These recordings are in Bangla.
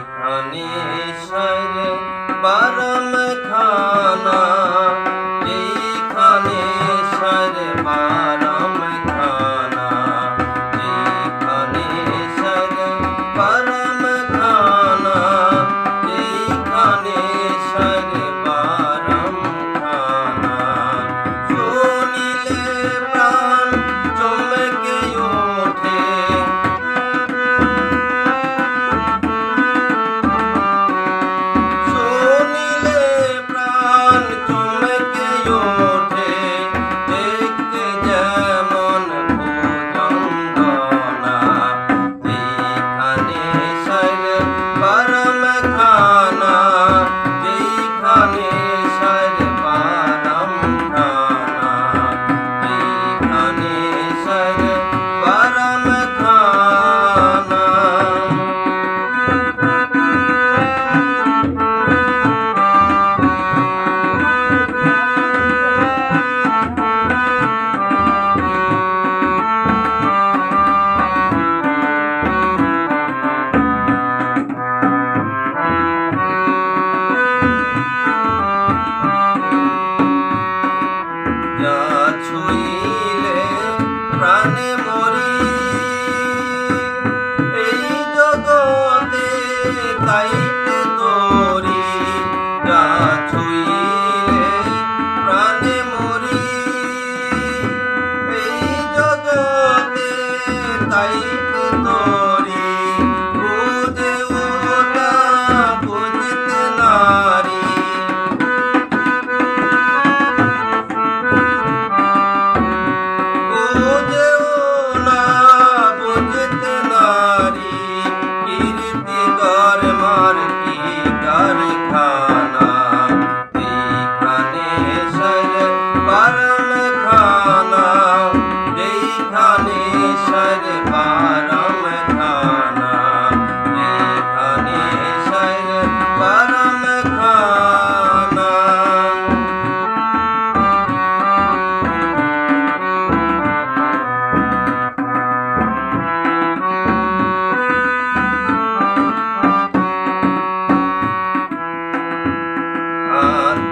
যেইখানে সারে বারাম খানা, যেইখানে সারে বারাম খানা, যেইখানে সারে বারাম খানা, যেইখানে সারে বারাম খানা। শুনিলে প্রাণ চমকে ওঠে, ছুঁইলে প্রাণে মরি, এই জগতে তাইতে তোরি। যা ছুঁইলে প্রাণে মরি, এই জগতে তাইতে তোরি। বুঝেও তা বুঝতে নারী,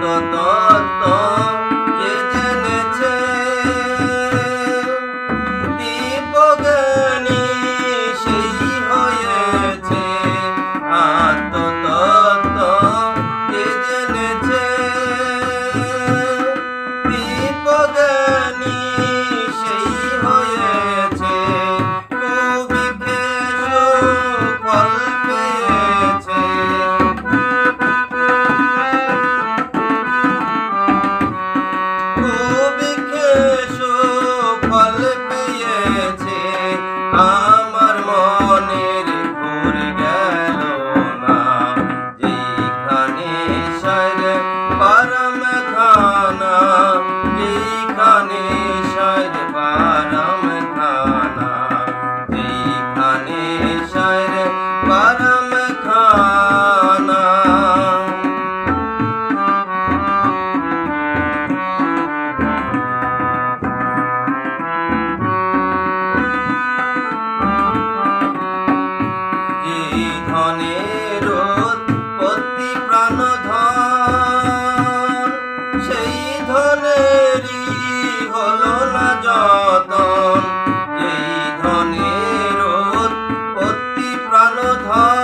তত্ত্ব যে জেনেছে দীপজ্ঞানী সেই হয়েছে। আত্মতত্ত্ব যে জেনেছে দীপজ্ঞানী সেই হয়েছে। কবিকে সুফল পেয়েছে, আমার মনের ঘুর গেল না। যেখানে সারে বারাম খানা, যেখানে সারে বারাম খানা, যেখানে সারে বারাম খানা। ধনের উৎপত্তি প্রাণধন, সেই ধনেরই হলো না যতন। যেই ধনের উৎপত্তি প্রাণধন,